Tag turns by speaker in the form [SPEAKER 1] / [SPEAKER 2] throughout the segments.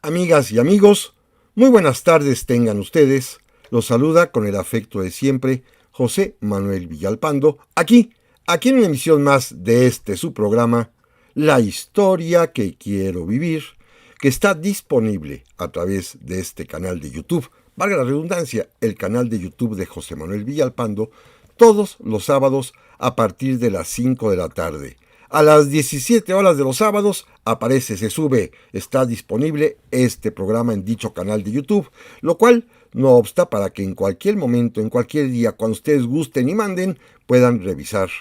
[SPEAKER 1] Amigas y amigos, muy buenas tardes tengan ustedes. Los saluda con el afecto de siempre José Manuel Villalpando, aquí en una emisión más de su programa, La historia que quiero vivir, que está disponible a través de este canal de YouTube, valga la redundancia, el canal de YouTube de José Manuel Villalpando, todos los sábados a partir de las 5 de la tarde. A las 17 horas de los sábados se sube, está disponible este programa en dicho canal de YouTube, lo cual no obsta para que en cualquier momento, en cualquier día, cuando ustedes gusten y manden, puedan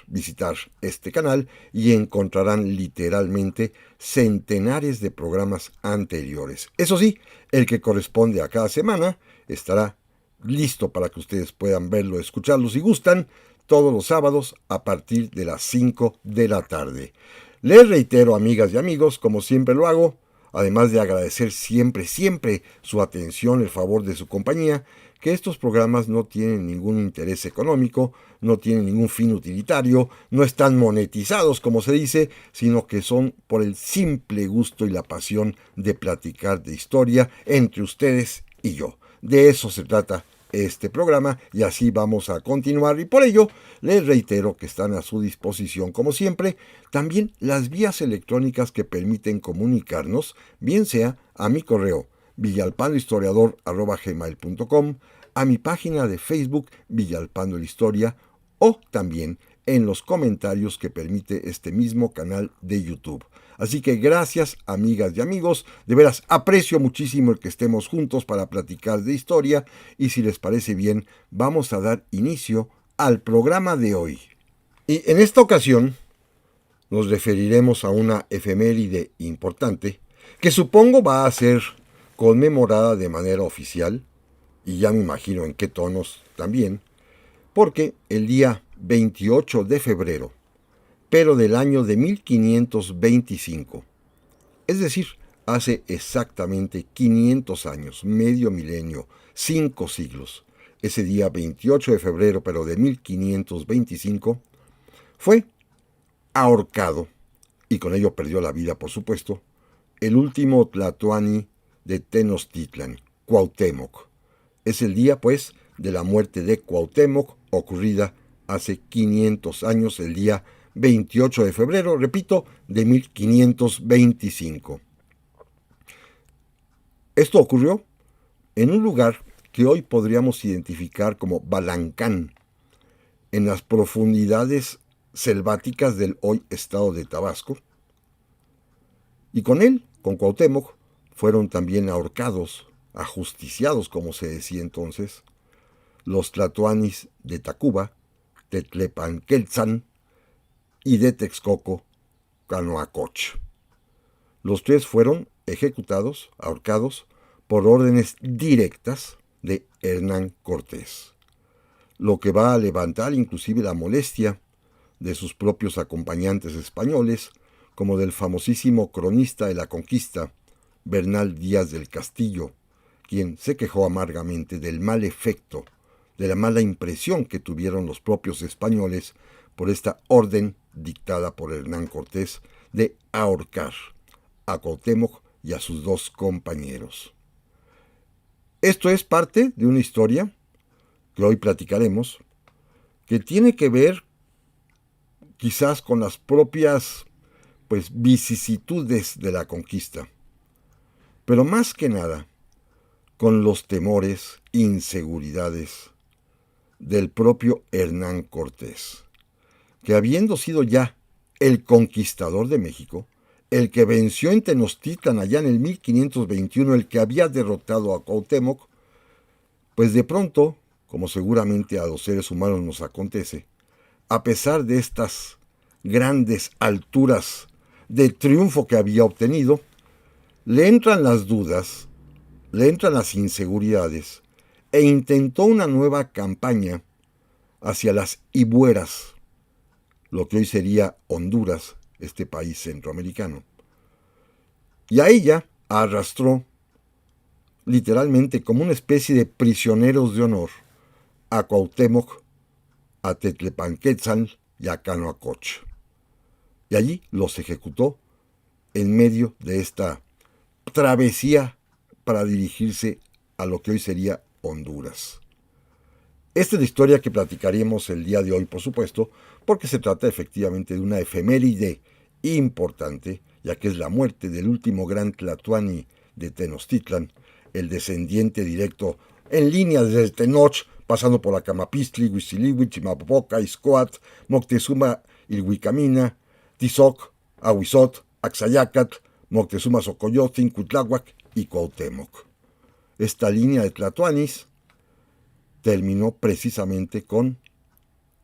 [SPEAKER 1] visitar este canal y encontrarán literalmente centenares de programas anteriores. Eso sí, el que corresponde a cada semana estará listo para que ustedes puedan verlo, escucharlo si gustan, todos los sábados a partir de las 5 de la tarde. Les reitero, amigas y amigos, como siempre lo hago, además de agradecer siempre su atención, el favor de su compañía, que estos programas no tienen ningún interés económico, no tienen ningún fin utilitario, no están monetizados, como se dice, sino que son por el simple gusto y la pasión de platicar de historia entre ustedes y yo. De eso se trata este programa y así vamos a continuar, y por ello les reitero que están a su disposición como siempre también las vías electrónicas que permiten comunicarnos, bien sea a mi correo villalpandohistoriador@gmail.com, a mi página de Facebook Villalpando la Historia, o también en los comentarios que permite este mismo canal de YouTube. Así que gracias, amigas y amigos, de veras aprecio muchísimo el que estemos juntos para platicar de historia, y si les parece bien, vamos a dar inicio al programa de hoy. Y en esta ocasión nos referiremos a una efeméride importante que supongo va a ser conmemorada de manera oficial, y ya me imagino en qué tonos también, porque el día 28 de febrero, pero del año de 1525, es decir, hace exactamente 500 años, medio milenio, 5 siglos, ese día 28 de febrero, pero de 1525, fue ahorcado, y con ello perdió la vida, por supuesto, el último tlatoani de Tenochtitlan, Cuauhtémoc. Es el día, pues, de la muerte de Cuauhtémoc, ocurrida hace 500 años, el día 28 de febrero, repito, de 1525. Esto ocurrió en un lugar que hoy podríamos identificar como Balancán, en las profundidades selváticas del hoy estado de Tabasco, y con él, con Cuauhtémoc, fueron también ahorcados, ajusticiados, como se decía entonces, los tlatoanis de Tacuba, Tetlepanquetzan y de Texcoco, Canoacoch. Los tres fueron ejecutados, ahorcados, por órdenes directas de Hernán Cortés, lo que va a levantar inclusive la molestia de sus propios acompañantes españoles, como del famosísimo cronista de la conquista, Bernal Díaz del Castillo, quien se quejó amargamente del mal efecto, de la mala impresión que tuvieron los propios españoles por esta orden dictada por Hernán Cortés de ahorcar a Cuauhtémoc y a sus dos compañeros. Esto es parte de una historia que hoy platicaremos, que tiene que ver quizás con las propias vicisitudes de la conquista, pero más que nada con los temores, inseguridades del propio Hernán Cortés, que habiendo sido ya el conquistador de México, el que venció en Tenochtitlan allá en el 1521, el que había derrotado a Cuauhtémoc, pues de pronto, como seguramente a los seres humanos nos acontece, a pesar de estas grandes alturas de triunfo que había obtenido, le entran las dudas, le entran las inseguridades, e intentó una nueva campaña hacia las Ibueras, lo que hoy sería Honduras, este país centroamericano. Y a ella arrastró, literalmente como una especie de prisioneros de honor, a Cuauhtémoc, a Tetlepanquetzan y a Canoacoch. Y allí los ejecutó en medio de esta travesía para dirigirse a lo que hoy sería Honduras. Esta es la historia que platicaremos el día de hoy, por supuesto, porque se trata efectivamente de una efeméride importante, ya que es la muerte del último gran tlatoani de Tenochtitlan, el descendiente directo en línea desde Tenoch, pasando por Acamapistli, Huixilihui, Chimapopoca, Ixcoatl, Moctezuma, Ilhuicamina, Tizoc, Ahuizot, Axayacatl, Moctezuma Xocoyotzin, Cuitláhuac y Cuauhtémoc. Esta línea de tlatoanis terminó precisamente con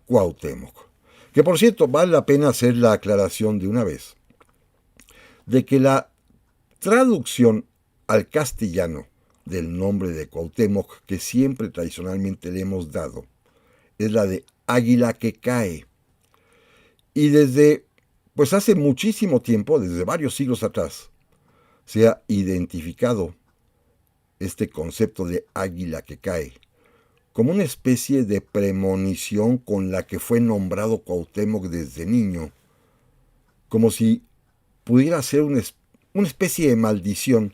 [SPEAKER 1] Cuauhtémoc. Que por cierto, vale la pena hacer la aclaración de una vez, de que la traducción al castellano del nombre de Cuauhtémoc, que siempre tradicionalmente le hemos dado, es la de águila que cae. Y desde, pues hace muchísimo tiempo, desde varios siglos atrás, se ha identificado este concepto de águila que cae como una especie de premonición con la que fue nombrado Cuauhtémoc desde niño, como si pudiera ser una especie de maldición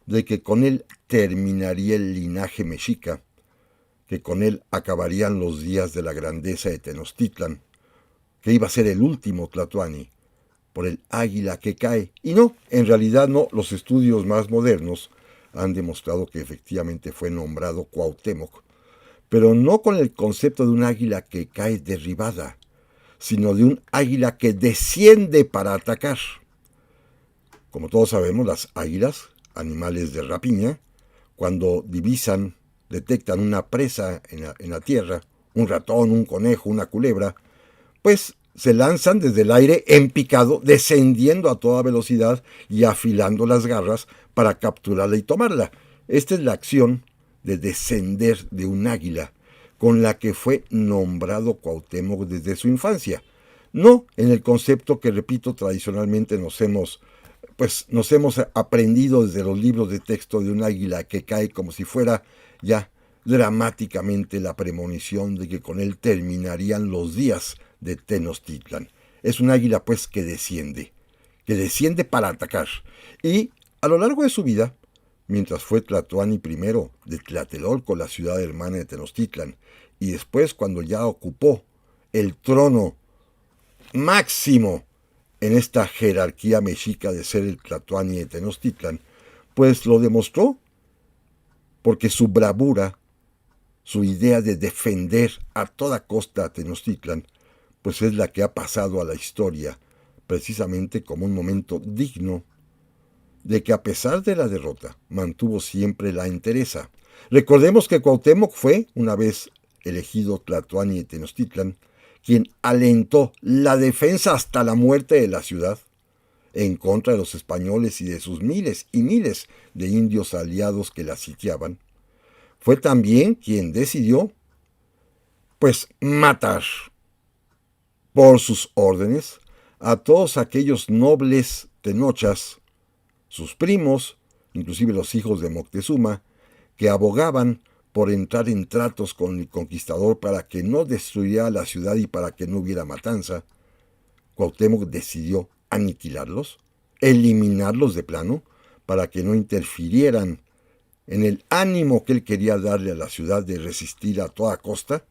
[SPEAKER 1] de que con él terminaría el linaje mexica, que con él acabarían los días de la grandeza de Tenochtitlan, que iba a ser el último tlatoani, por el águila que cae. Y no, en realidad no, los estudios más modernos han demostrado que efectivamente fue nombrado Cuauhtémoc, pero no con el concepto de un águila que cae derribada, sino de un águila que desciende para atacar. Como todos sabemos, las águilas, animales de rapiña, cuando detectan una presa en la tierra, un ratón, un conejo, una culebra, pues se lanzan desde el aire en picado, descendiendo a toda velocidad y afilando las garras para capturarla y tomarla. Esta es la acción de descender de un águila, con la que fue nombrado Cuauhtémoc desde su infancia. No en el concepto que, repito, tradicionalmente nos hemos aprendido desde los libros de texto de un águila que cae, como si fuera ya dramáticamente la premonición de que con él terminarían los días de Tenochtitlan. Es un águila pues que desciende para atacar. Y a lo largo de su vida, mientras fue tlatoani primero de Tlatelolco, la ciudad hermana de Tenochtitlan, y después cuando ya ocupó el trono máximo en esta jerarquía mexica de ser el tlatoani de Tenochtitlan, pues lo demostró, porque su bravura, su idea de defender a toda costa a Tenochtitlan, pues es la que ha pasado a la historia, precisamente como un momento digno de que a pesar de la derrota, mantuvo siempre la entereza. Recordemos que Cuauhtémoc fue, una vez elegido tlatoani de Tenochtitlan, quien alentó la defensa hasta la muerte de la ciudad, en contra de los españoles y de sus miles y miles de indios aliados que la sitiaban. Fue también quien decidió, pues, matar por sus órdenes a todos aquellos nobles tenochas, sus primos, inclusive los hijos de Moctezuma, que abogaban por entrar en tratos con el conquistador para que no destruyera la ciudad y para que no hubiera matanza. Cuauhtémoc decidió aniquilarlos, eliminarlos de plano, para que no interfirieran en el ánimo que él quería darle a la ciudad de resistir a toda costa,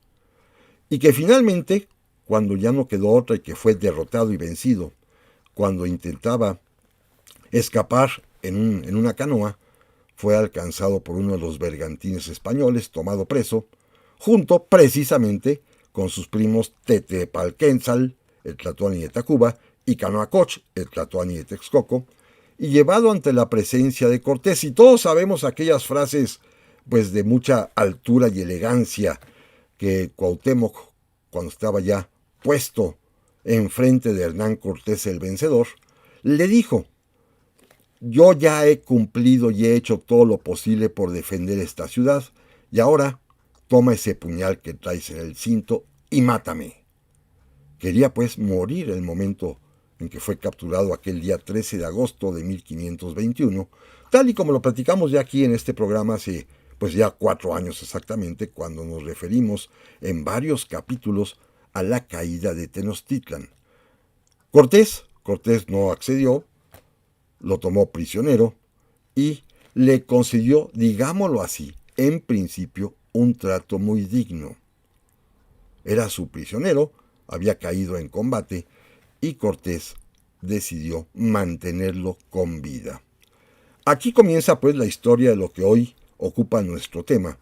[SPEAKER 1] y que finalmente, cuando ya no quedó otra y que fue derrotado y vencido, cuando intentaba escapar en una canoa, fue alcanzado por uno de los bergantines españoles, tomado preso, junto precisamente con sus primos Tetepalquentzal, el tlatoani de Tacuba, y Canoacoch, el tlatoani de Texcoco, y llevado ante la presencia de Cortés. Y todos sabemos aquellas frases pues de mucha altura y elegancia que Cuauhtémoc, cuando estaba ya puesto enfrente de Hernán Cortés el vencedor, le dijo: yo ya he cumplido y he hecho todo lo posible por defender esta ciudad, y ahora toma ese puñal que traes en el cinto y mátame. Quería pues morir el momento en que fue capturado aquel día 13 de agosto de 1521, tal y como lo platicamos ya aquí en este programa hace pues ya 4 años exactamente, cuando nos referimos en varios capítulos a la caída de Tenochtitlan. Cortés no accedió, lo tomó prisionero y le concedió, digámoslo así, en principio, un trato muy digno. Era su prisionero, había caído en combate, y Cortés decidió mantenerlo con vida. Aquí comienza pues la historia de lo que hoy ocupa nuestro tema,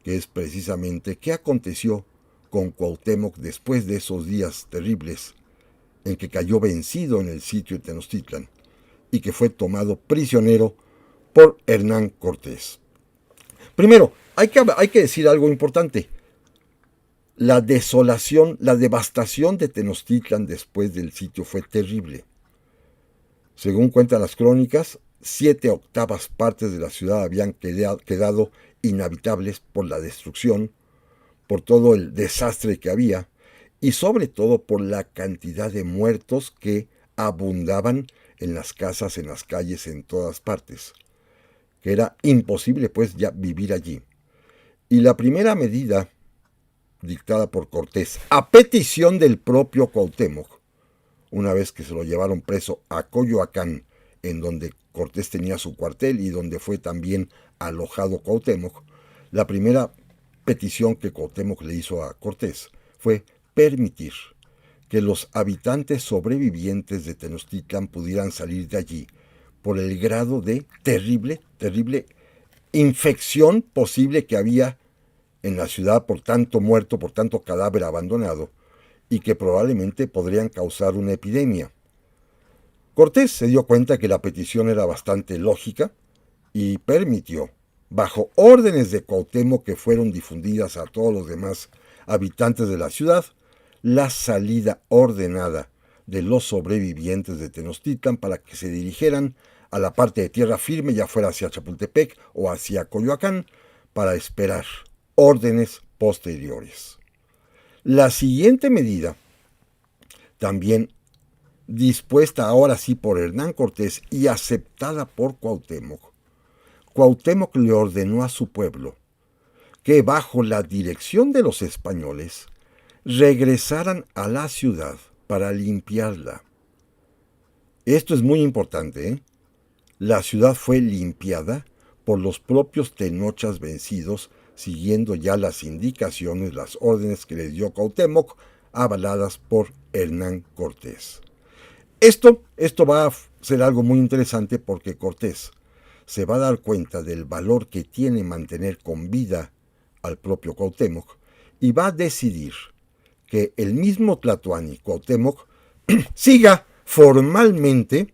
[SPEAKER 1] que es precisamente qué aconteció con Cuauhtémoc después de esos días terribles en que cayó vencido en el sitio de Tenochtitlan y que fue tomado prisionero por Hernán Cortés. Primero, hay que decir algo importante. La desolación, la devastación de Tenochtitlan después del sitio fue terrible. Según cuentan las crónicas, 7/8 partes de la ciudad habían quedado inhabitables por la destrucción, por todo el desastre que había y sobre todo por la cantidad de muertos que abundaban en las casas, en las calles, en todas partes, que era imposible pues ya vivir allí. Y la primera medida dictada por Cortés, a petición del propio Cuauhtémoc, una vez que se lo llevaron preso a Coyoacán, en donde Cortés tenía su cuartel y donde fue también alojado Cuauhtémoc, la primera petición que Cuauhtémoc le hizo a Cortés fue permitir que los habitantes sobrevivientes de Tenochtitlan pudieran salir de allí por el grado de terrible infección posible que había en la ciudad por tanto muerto, por tanto cadáver abandonado, y que probablemente podrían causar una epidemia. Cortés se dio cuenta que la petición era bastante lógica y permitió, bajo órdenes de Cuauhtémoc que fueron difundidas a todos los demás habitantes de la ciudad, la salida ordenada de los sobrevivientes de Tenochtitlan para que se dirigieran a la parte de tierra firme, ya fuera hacia Chapultepec o hacia Coyoacán, para esperar órdenes posteriores. La siguiente medida, también dispuesta ahora sí por Hernán Cortés y aceptada por Cuauhtémoc, Cuauhtémoc le ordenó a su pueblo que bajo la dirección de los españoles regresaran a la ciudad para limpiarla. Esto es muy importante, ¿eh? La ciudad fue limpiada por los propios tenochas vencidos, siguiendo ya las indicaciones, las órdenes que les dio Cuauhtémoc, avaladas por Hernán Cortés. Esto va a ser algo muy interesante porque Cortés se va a dar cuenta del valor que tiene mantener con vida al propio Cuauhtémoc y va a decidir que el mismo Tlatoani, Cuauhtémoc, siga formalmente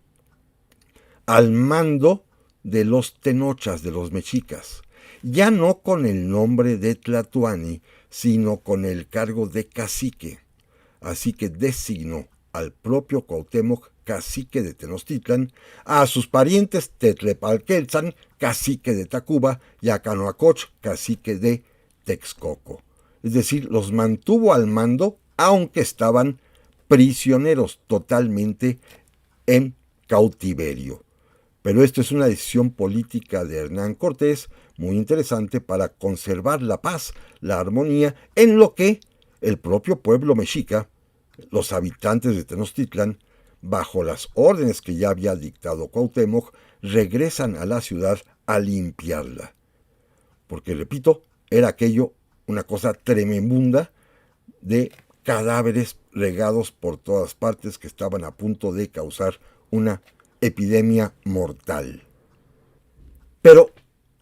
[SPEAKER 1] al mando de los tenochas, de los mexicas, ya no con el nombre de Tlatoani, sino con el cargo de cacique. Así que designó al propio Cuauhtémoc cacique de Tenochtitlan, a sus parientes Tetlepalquetzan, cacique de Tacuba, y a Canoacoch, cacique de Texcoco. Es decir, los mantuvo al mando, aunque estaban prisioneros totalmente en cautiverio. Pero esto es una decisión política de Hernán Cortés muy interesante para conservar la paz, la armonía, en lo que el propio pueblo mexica, los habitantes de Tenochtitlan, bajo las órdenes que ya había dictado Cuauhtémoc, regresan a la ciudad a limpiarla. Porque, repito, era aquello una cosa tremenda de cadáveres regados por todas partes que estaban a punto de causar una epidemia mortal. Pero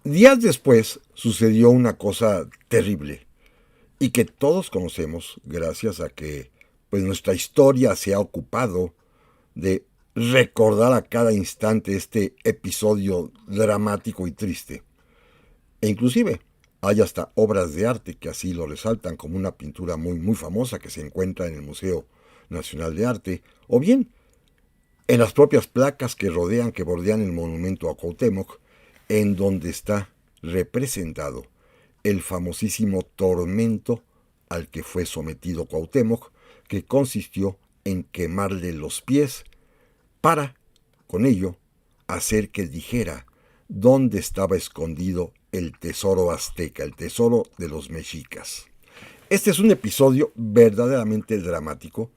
[SPEAKER 1] días después sucedió una cosa terrible y que todos conocemos gracias a que pues nuestra historia se ha ocupado de recordar a cada instante este episodio dramático y triste. E inclusive hay hasta obras de arte que así lo resaltan, como una pintura muy famosa que se encuentra en el Museo Nacional de Arte, o bien en las propias placas que bordean el monumento a Cuauhtémoc, en donde está representado el famosísimo tormento al que fue sometido Cuauhtémoc, que consistió en quemarle los pies para, con ello, hacer que dijera dónde estaba escondido el tesoro azteca, el tesoro de los mexicas. Este es un episodio verdaderamente dramático,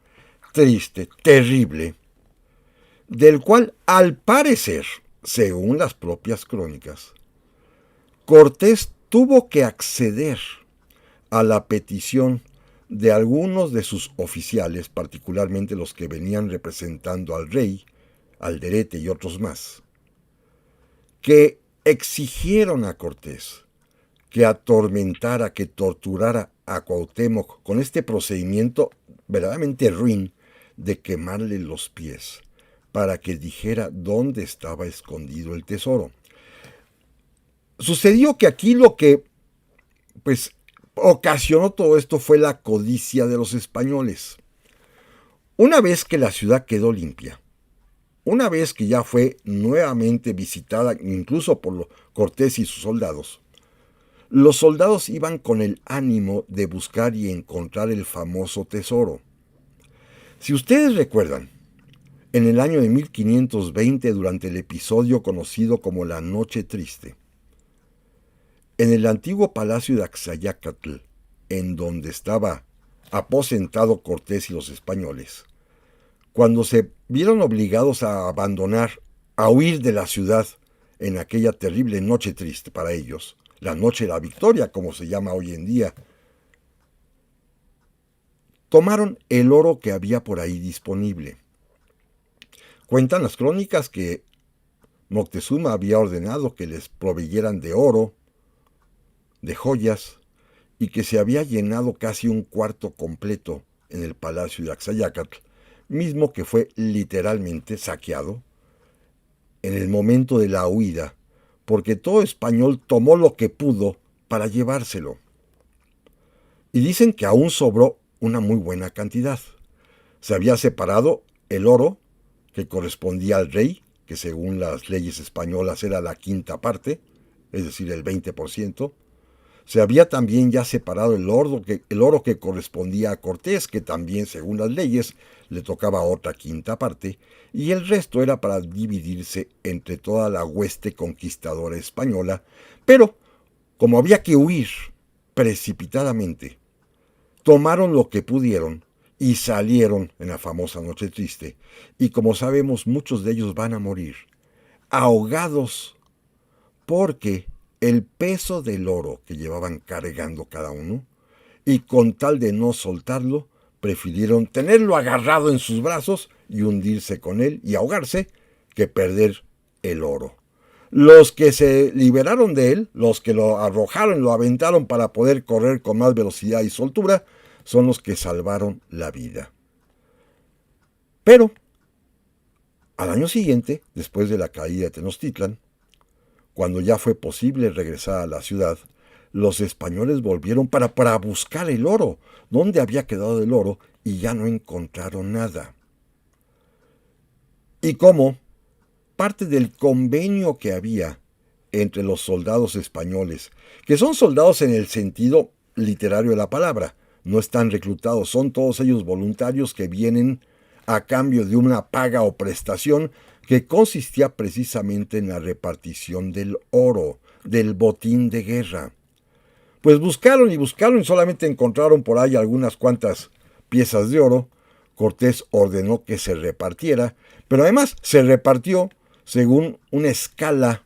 [SPEAKER 1] triste, terrible, del cual, al parecer, según las propias crónicas, Cortés tuvo que acceder a la petición de algunos de sus oficiales, particularmente los que venían representando al rey, Alderete y otros más, que exigieron a Cortés que atormentara, que torturara a Cuauhtémoc con este procedimiento verdaderamente ruin de quemarle los pies para que dijera dónde estaba escondido el tesoro. Sucedió que aquí lo que pues ocasionó todo esto fue la codicia de los españoles. Una vez que la ciudad quedó limpia, una vez que ya fue nuevamente visitada incluso por Cortés y sus soldados, los soldados iban con el ánimo de buscar y encontrar el famoso tesoro. Si ustedes recuerdan, en el año de 1520, durante el episodio conocido como la Noche Triste, en el antiguo palacio de Axayácatl, en donde estaba aposentado Cortés y los españoles, cuando se vieron obligados a abandonar, a huir de la ciudad en aquella terrible noche triste para ellos, la noche de la victoria, como se llama hoy en día, tomaron el oro que había por ahí disponible. Cuentan las crónicas que Moctezuma había ordenado que les proveyeran de oro, de joyas, y que se había llenado casi un cuarto completo en el palacio de Axayácatl, mismo que fue literalmente saqueado en el momento de la huida, porque todo español tomó lo que pudo para llevárselo. Y dicen que aún sobró una muy buena cantidad. Se había separado el oro, que correspondía al rey, que según las leyes españolas era la quinta parte, es decir, el 20%. Se había también ya separado el oro que correspondía a Cortés, que también según las leyes le tocaba otra quinta parte, y el resto era para dividirse entre toda la hueste conquistadora española, pero como había que huir precipitadamente, tomaron lo que pudieron y salieron en la famosa Noche Triste, y como sabemos muchos de ellos van a morir, ahogados porque el peso del oro que llevaban cargando cada uno, y con tal de no soltarlo, prefirieron tenerlo agarrado en sus brazos y hundirse con él y ahogarse, que perder el oro. Los que se liberaron de él, los que lo arrojaron, lo aventaron para poder correr con más velocidad y soltura, son los que salvaron la vida. Pero, al año siguiente, después de la caída de Tenochtitlan, cuando ya fue posible regresar a la ciudad, los españoles volvieron para buscar el oro, dónde había quedado el oro, y ya no encontraron nada. Y como parte del convenio que había entre los soldados españoles, que son soldados en el sentido literario de la palabra, no están reclutados, son todos ellos voluntarios que vienen a cambio de una paga o prestación que consistía precisamente en la repartición del oro, del botín de guerra. Pues buscaron y solamente encontraron por ahí algunas cuantas piezas de oro. Cortés ordenó que se repartiera, pero además se repartió según una escala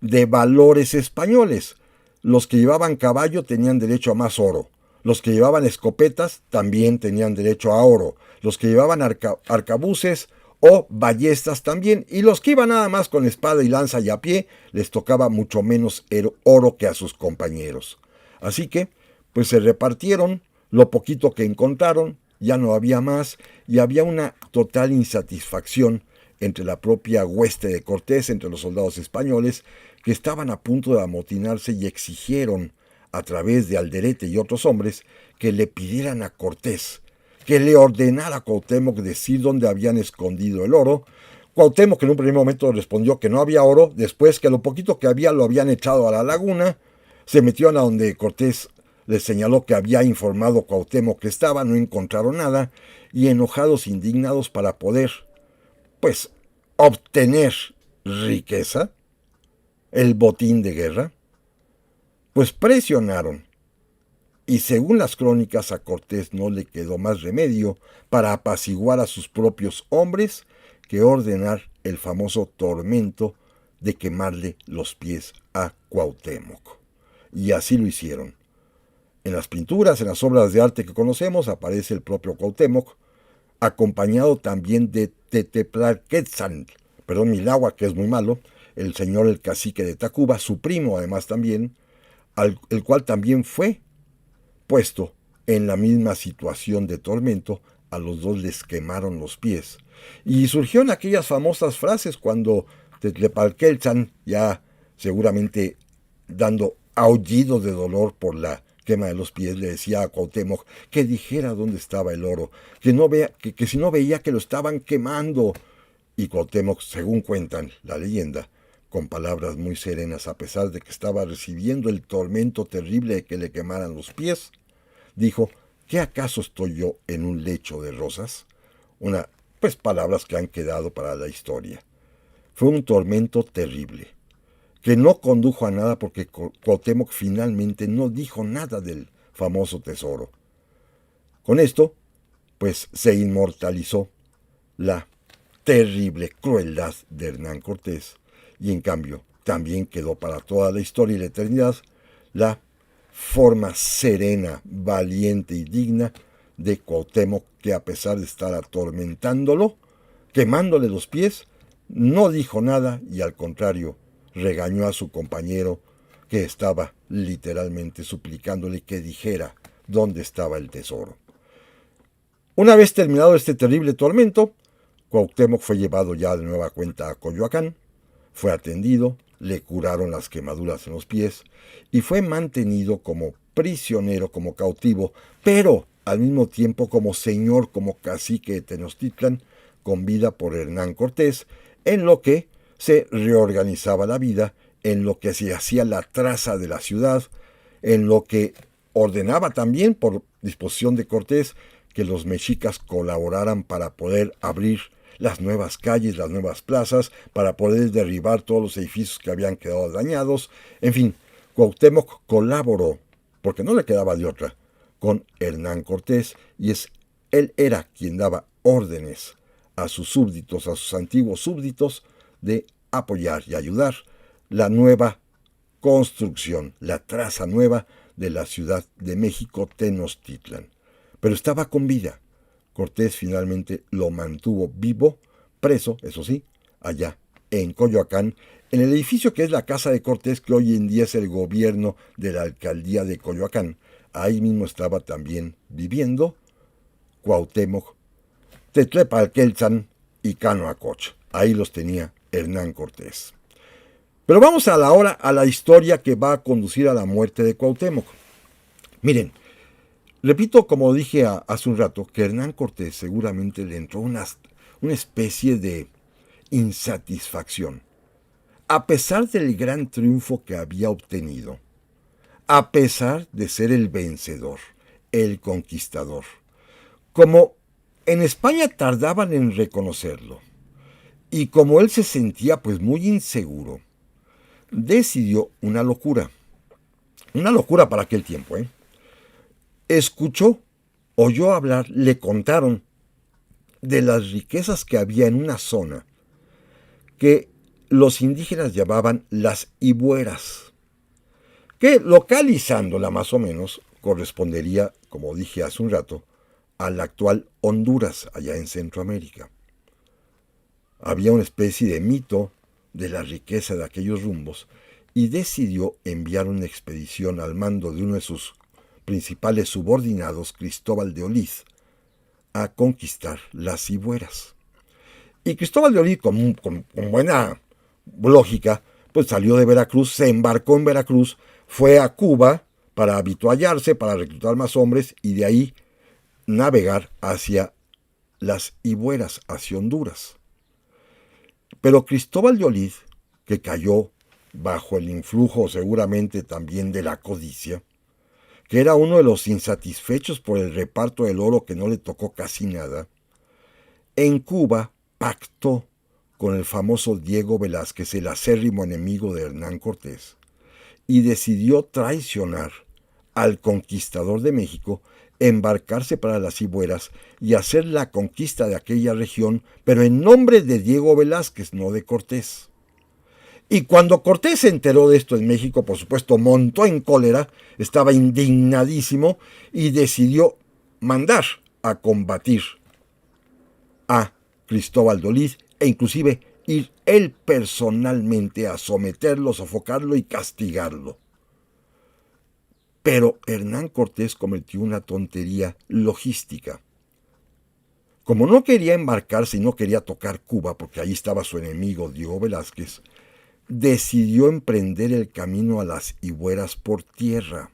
[SPEAKER 1] de valores españoles. Los que llevaban caballo tenían derecho a más oro. Los que llevaban escopetas también tenían derecho a oro. Los que llevaban arcabuces o ballestas también. Y los que iban nada más con espada y lanza y a pie, les tocaba mucho menos oro que a sus compañeros. Así que, pues se repartieron lo poquito que encontraron, ya no había más, y había una total insatisfacción entre la propia hueste de Cortés, entre los soldados españoles, que estaban a punto de amotinarse y exigieron, a través de Alderete y otros hombres, que le pidieran a Cortés, que le ordenara a Cuauhtémoc decir dónde habían escondido el oro. Cuauhtémoc en un primer momento respondió que no había oro, después que lo poquito que había lo habían echado a la laguna, se metieron a donde Cortés les señaló que había informado Cuauhtémoc que estaba, no encontraron nada, y enojados, indignados para poder, pues, obtener riqueza, el botín de guerra, pues presionaron. Y según las crónicas, a Cortés no le quedó más remedio para apaciguar a sus propios hombres que ordenar el famoso tormento de quemarle los pies a Cuauhtémoc. Y así lo hicieron. En las pinturas, en las obras de arte que conocemos, aparece el propio Cuauhtémoc, acompañado también de Teteplalquetzal, Milagua, que es muy malo, el señor el cacique de Tacuba, su primo además también, el cual también fue puesto en la misma situación de tormento. A los dos les quemaron los pies. Y surgieron aquellas famosas frases cuando Tetepalquetzal, ya seguramente dando aullidos de dolor por la quema de los pies, le decía a Cuauhtémoc que dijera dónde estaba el oro, que si no veía que lo estaban quemando. Y Cuauhtémoc, según cuentan la leyenda, con palabras muy serenas, a pesar de que estaba recibiendo el tormento terrible de que le quemaran los pies, dijo: ¿qué acaso estoy yo en un lecho de rosas? Palabras que han quedado para la historia. Fue un tormento terrible, que no condujo a nada porque Cuauhtémoc finalmente no dijo nada del famoso tesoro. Con esto, se inmortalizó la terrible crueldad de Hernán Cortés, y en cambio también quedó para toda la historia y la eternidad la forma serena, valiente y digna de Cuauhtémoc, que a pesar de estar atormentándolo, quemándole los pies, no dijo nada y al contrario regañó a su compañero, que estaba literalmente suplicándole que dijera dónde estaba el tesoro. Una vez terminado este terrible tormento, Cuauhtémoc fue llevado ya de nueva cuenta a Coyoacán, fue atendido, le curaron las quemaduras en los pies y fue mantenido como prisionero, como cautivo, pero al mismo tiempo como señor, como cacique de Tenochtitlan, con vida por Hernán Cortés, en lo que se reorganizaba la vida, en lo que se hacía la traza de la ciudad, en lo que ordenaba también, por disposición de Cortés, que los mexicas colaboraran para poder abrir las nuevas calles, las nuevas plazas, para poder derribar todos los edificios que habían quedado dañados. En fin, Cuauhtémoc colaboró, porque no le quedaba de otra, con Hernán Cortés, y él era quien daba órdenes a sus súbditos, a sus antiguos súbditos, de apoyar y ayudar la nueva construcción, la traza nueva de la Ciudad de México, Tenochtitlan. Pero estaba con vida. Cortés finalmente lo mantuvo vivo, preso, eso sí, allá en Coyoacán, en el edificio que es la Casa de Cortés, que hoy en día es el gobierno de la alcaldía de Coyoacán. Ahí mismo estaba también viviendo Cuauhtémoc, Tetepalquetzal y Cano Acoch. Ahí los tenía Hernán Cortés. Pero vamos ahora a la historia que va a conducir a la muerte de Cuauhtémoc. Miren, repito, como dije hace un rato, que Hernán Cortés seguramente le entró una especie de insatisfacción, a pesar del gran triunfo que había obtenido, a pesar de ser el vencedor, el conquistador. Como en España tardaban en reconocerlo, y como él se sentía muy inseguro, decidió una locura para aquel tiempo, oyó hablar, le contaron de las riquezas que había en una zona que los indígenas llamaban las Ibueras, que localizándola más o menos correspondería, como dije hace un rato, a la actual Honduras, allá en Centroamérica. Había una especie de mito de la riqueza de aquellos rumbos y decidió enviar una expedición al mando de uno de sus principales subordinados, Cristóbal de Olid, a conquistar las Ibueras. Y Cristóbal de Olid, con buena lógica, salió de Veracruz, se embarcó en Veracruz, fue a Cuba para habituallarse, para reclutar más hombres y de ahí navegar hacia las Ibueras, hacia Honduras. Pero Cristóbal de Olid, que cayó bajo el influjo seguramente también de la codicia, que era uno de los insatisfechos por el reparto del oro que no le tocó casi nada, en Cuba pactó con el famoso Diego Velázquez, el acérrimo enemigo de Hernán Cortés, y decidió traicionar al conquistador de México, embarcarse para las Ibueras y hacer la conquista de aquella región, pero en nombre de Diego Velázquez, no de Cortés. Y cuando Cortés se enteró de esto en México, por supuesto, montó en cólera, estaba indignadísimo y decidió mandar a combatir a Cristóbal de Olid e inclusive ir él personalmente a someterlo, sofocarlo y castigarlo. Pero Hernán Cortés cometió una tontería logística. Como no quería embarcarse y no quería tocar Cuba, porque ahí estaba su enemigo Diego Velázquez, decidió emprender el camino a las Ibueras por tierra,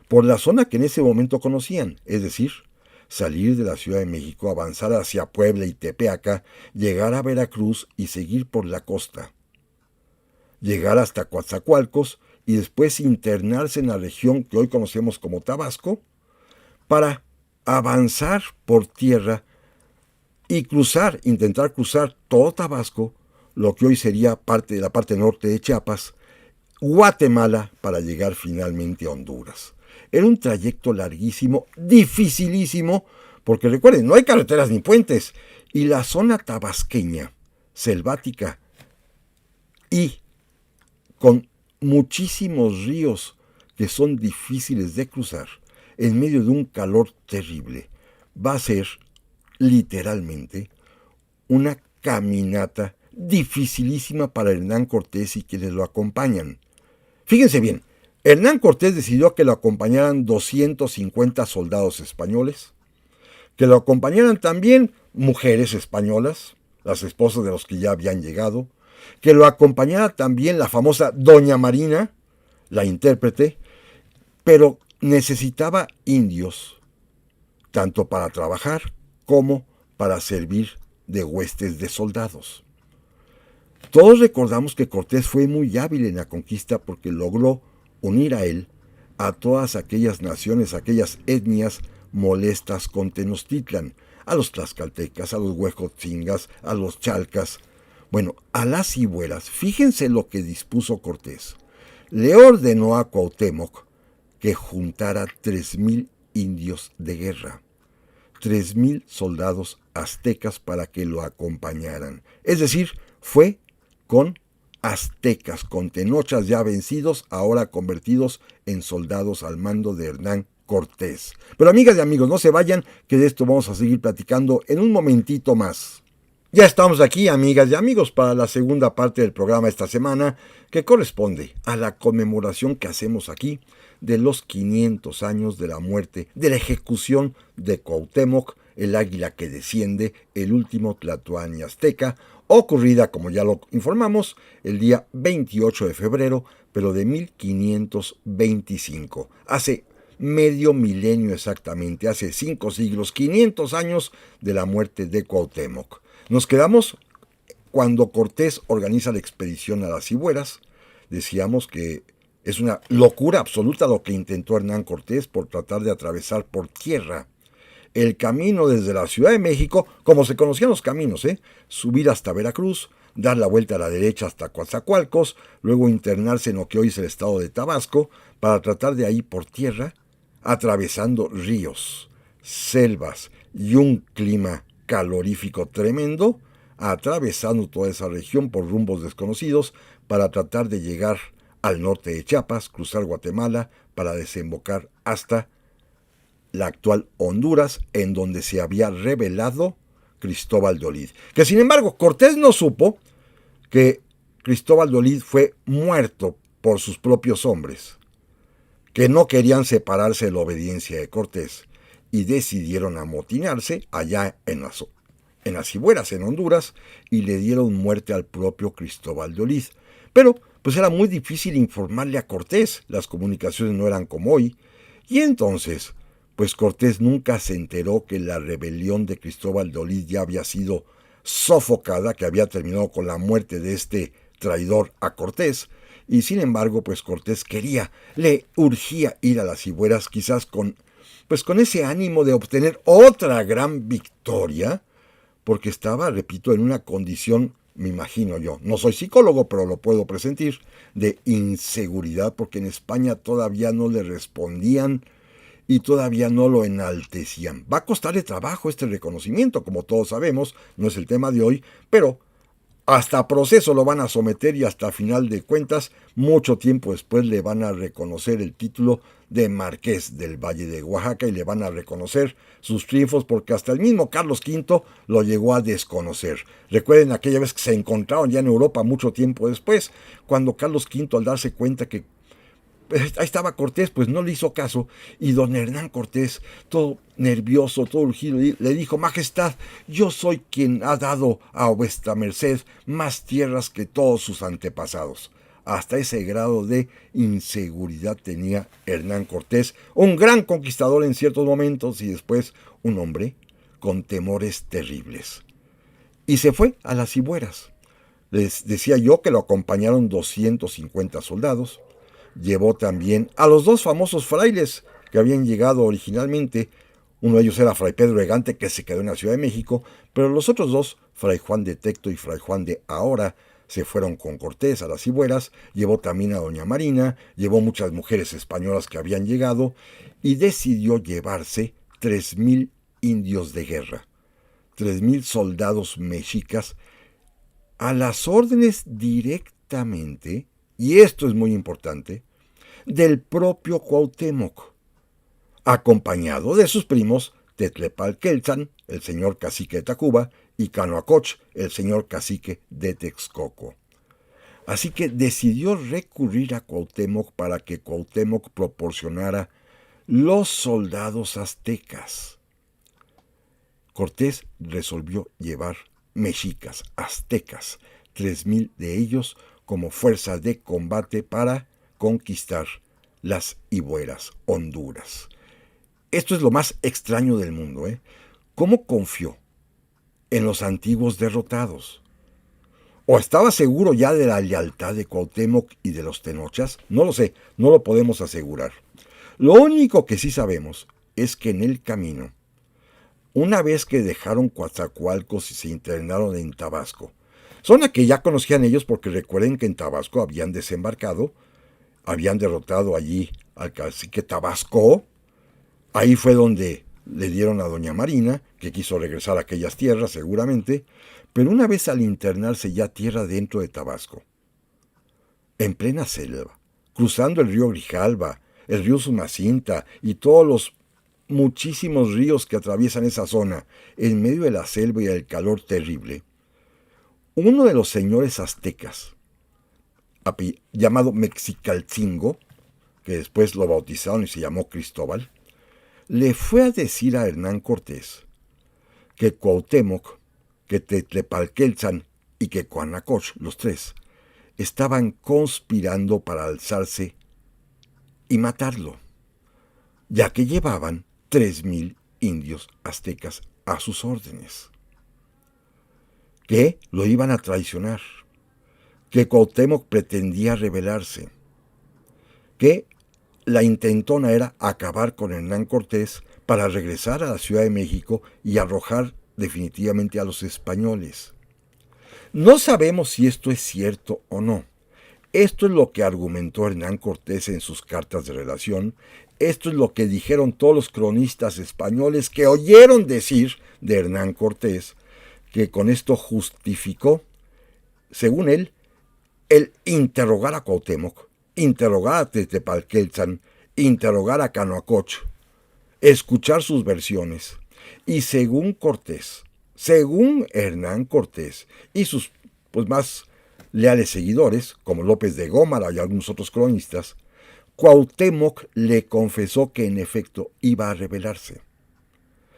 [SPEAKER 1] por la zona que en ese momento conocían, es decir, salir de la Ciudad de México, avanzar hacia Puebla y Tepeaca, llegar a Veracruz y seguir por la costa, llegar hasta Coatzacoalcos y después internarse en la región que hoy conocemos como Tabasco, para avanzar por tierra y intentar cruzar todo Tabasco, lo que hoy sería parte de la parte norte de Chiapas, Guatemala, para llegar finalmente a Honduras. Era un trayecto larguísimo, dificilísimo, porque recuerden, no hay carreteras ni puentes, y la zona tabasqueña, selvática y con muchísimos ríos que son difíciles de cruzar, en medio de un calor terrible, va a ser literalmente una caminata dificilísima para Hernán Cortés y quienes lo acompañan. Fíjense bien, Hernán Cortés decidió que lo acompañaran 250 soldados españoles, que lo acompañaran también mujeres españolas, las esposas de los que ya habían llegado, que lo acompañara también la famosa Doña Marina, la intérprete, pero necesitaba indios, tanto para trabajar como para servir de huestes de soldados. Todos recordamos que Cortés fue muy hábil en la conquista porque logró unir a él a todas aquellas naciones, aquellas etnias molestas con Tenochtitlan, a los tlaxcaltecas, a los huejotzingas, a los chalcas, bueno, a las Ibueras. Fíjense lo que dispuso Cortés. Le ordenó a Cuauhtémoc que juntara 3,000 indios de guerra, 3,000 soldados aztecas para que lo acompañaran. Es decir, fue con aztecas, con tenochas ya vencidos, ahora convertidos en soldados al mando de Hernán Cortés. Pero amigas y amigos, no se vayan, que de esto vamos a seguir platicando en un momentito más. Ya estamos aquí, amigas y amigos, para la segunda parte del programa esta semana, que corresponde a la conmemoración que hacemos aquí de los 500 años de la muerte, de la ejecución de Cuauhtémoc, el águila que desciende, el último tlatoani azteca, ocurrida, como ya lo informamos, el día 28 de febrero, pero de 1525. Hace medio milenio exactamente, hace 5 siglos, 500 años de la muerte de Cuauhtémoc. Nos quedamos cuando Cortés organiza la expedición a las Ibueras. Decíamos que es una locura absoluta lo que intentó Hernán Cortés por tratar de atravesar por tierra el camino desde la Ciudad de México, como se conocían los caminos, subir hasta Veracruz, dar la vuelta a la derecha hasta Coatzacoalcos, luego internarse en lo que hoy es el estado de Tabasco, para tratar de ahí por tierra, atravesando ríos, selvas y un clima calorífico tremendo, atravesando toda esa región por rumbos desconocidos para tratar de llegar al norte de Chiapas, cruzar Guatemala para desembocar hasta la actual Honduras, en donde se había rebelado Cristóbal de Olid. Que sin embargo Cortés no supo que Cristóbal de Olid fue muerto por sus propios hombres, que no querían separarse de la obediencia de Cortés y decidieron amotinarse allá en las Ibueras, en Honduras, y le dieron muerte al propio Cristóbal de Olid. Pero pues era muy difícil informarle a Cortés, las comunicaciones no eran como hoy, y entonces pues Cortés nunca se enteró que la rebelión de Cristóbal de Olid ya había sido sofocada, que había terminado con la muerte de este traidor a Cortés, y sin embargo, pues Cortés le urgía ir a las Ibueras, quizás con ese ánimo de obtener otra gran victoria, porque estaba, repito, en una condición, me imagino yo, no soy psicólogo, pero lo puedo presentir, de inseguridad, porque en España todavía no le respondían y todavía no lo enaltecían. Va a costarle trabajo este reconocimiento, como todos sabemos, no es el tema de hoy, pero Hasta proceso lo van a someter y hasta final de cuentas, mucho tiempo después le van a reconocer el título de Marqués del Valle de Oaxaca y le van a reconocer sus triunfos porque hasta el mismo Carlos V lo llegó a desconocer. Recuerden aquella vez que se encontraron ya en Europa mucho tiempo después, cuando Carlos V al darse cuenta que ahí estaba Cortés, pues no le hizo caso, y don Hernán Cortés, todo nervioso, todo urgido, le dijo: Majestad, yo soy quien ha dado a vuestra merced más tierras que todos sus antepasados. Hasta ese grado de inseguridad tenía Hernán Cortés, un gran conquistador en ciertos momentos y después un hombre con temores terribles. Y se fue a las Cibueras. Les decía yo que lo acompañaron 250 soldados. Llevó también a los dos famosos frailes que habían llegado originalmente. Uno de ellos era Fray Pedro de Gante, que se quedó en la Ciudad de México, pero los otros dos, Fray Juan de Tecto y Fray Juan de Ahora, se fueron con Cortés a las Cibueras. Llevó también a doña Marina, llevó muchas mujeres españolas que habían llegado y decidió llevarse 3,000 indios de guerra, 3,000 soldados mexicas a las órdenes directamente, y esto es muy importante, del propio Cuauhtémoc, acompañado de sus primos Tetlepalqueltzan, el señor cacique de Tacuba, y Canoacoch, el señor cacique de Texcoco. Así que decidió recurrir a Cuauhtémoc para que Cuauhtémoc proporcionara los soldados aztecas. Cortés resolvió llevar mexicas, aztecas, 3,000 de ellos como fuerza de combate para conquistar las Ibueras, Honduras. Esto es lo más extraño del mundo, ¿eh? ¿Cómo confió en los antiguos derrotados? ¿O estaba seguro ya de la lealtad de Cuauhtémoc y de los tenochas? No lo sé, no lo podemos asegurar. Lo único que sí sabemos es que en el camino, una vez que dejaron Coatzacoalcos y se internaron en Tabasco, zona que ya conocían ellos porque recuerden que en Tabasco habían desembarcado, habían derrotado allí al cacique Tabasco. Ahí fue donde le dieron a doña Marina, que quiso regresar a aquellas tierras seguramente, pero una vez al internarse ya tierra dentro de Tabasco, en plena selva, cruzando el río Grijalva, el río Sumacinta y todos los muchísimos ríos que atraviesan esa zona, en medio de la selva y del calor terrible, uno de los señores aztecas, llamado Mexicalcingo, que después lo bautizaron y se llamó Cristóbal, le fue a decir a Hernán Cortés que Cuauhtémoc, que Tetlepalqueltzan y que Coanacoch, los tres, estaban conspirando para alzarse y matarlo, ya que llevaban 3,000 indios aztecas a sus órdenes, que lo iban a traicionar, que Cuauhtémoc pretendía rebelarse, que la intentona era acabar con Hernán Cortés para regresar a la Ciudad de México y arrojar definitivamente a los españoles. No sabemos si esto es cierto o no. Esto es lo que argumentó Hernán Cortés en sus cartas de relación. Esto es lo que dijeron todos los cronistas españoles que oyeron decir de Hernán Cortés, que con esto justificó, según él, el interrogar a Cuauhtémoc, interrogar a Tetlepalqueltzan, interrogar a Canoacoch, escuchar sus versiones. Y según Cortés, según Hernán Cortés y sus más leales seguidores, como López de Gómara y algunos otros cronistas, Cuauhtémoc le confesó que en efecto iba a rebelarse.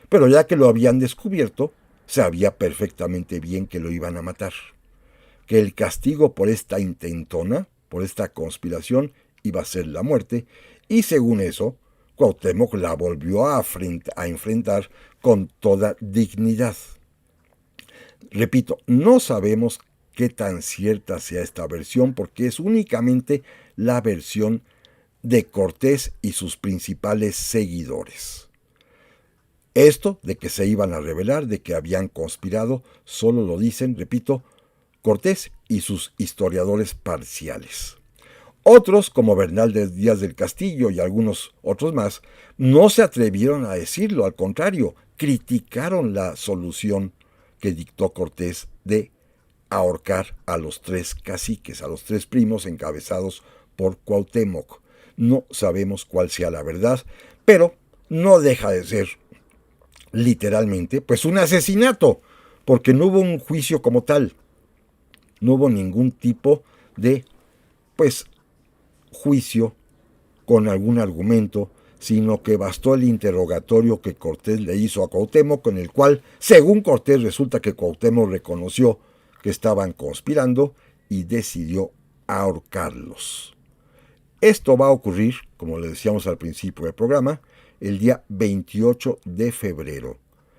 [SPEAKER 1] Pero ya que lo habían descubierto, sabía perfectamente bien que lo iban a matar, que el castigo por esta intentona, por esta conspiración, iba a ser la muerte, y según eso, Cuauhtémoc la volvió a enfrentar con toda dignidad. Repito, no sabemos qué tan cierta sea esta versión porque es únicamente la versión de Cortés y sus principales seguidores. Esto de que se iban a rebelar, de que habían conspirado, solo lo dicen, repito, Cortés y sus historiadores parciales. Otros, como Bernal de Díaz del Castillo y algunos otros más, no se atrevieron a decirlo, al contrario, criticaron la solución que dictó Cortés de ahorcar a los 3 caciques, a los 3 primos encabezados por Cuauhtémoc. No sabemos cuál sea la verdad, pero no deja de ser literalmente pues un asesinato, porque no hubo un juicio como tal, no hubo ningún tipo de pues juicio con algún argumento, sino que bastó el interrogatorio que Cortés le hizo a Cuauhtémoc, con el cual, según Cortés, resulta que Cuauhtémoc reconoció que estaban conspirando y decidió ahorcarlos. Esto va a ocurrir, como le decíamos al principio del programa, el día 28 de febrero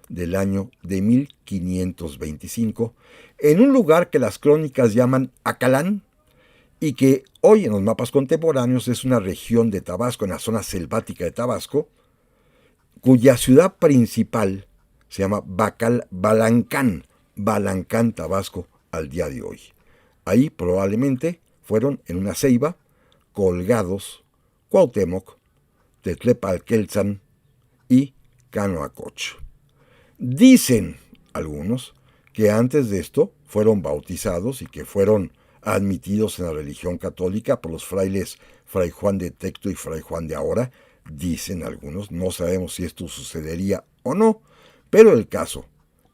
[SPEAKER 1] del año de 1525, en un lugar que las crónicas llaman Acalán, y que hoy en los mapas contemporáneos es una región de Tabasco, en la zona selvática de Tabasco, cuya ciudad principal se llama Balancán, Tabasco, al día de hoy. Ahí probablemente fueron en una ceiba colgados Cuauhtémoc, Tetlepalqueltzan y Canoacoch. Dicen algunos que antes de esto fueron bautizados y que fueron admitidos en la religión católica por los frailes Fray Juan de Tecto y Fray Juan de Ahora. Dicen algunos, no sabemos si esto sucedería o no, pero el caso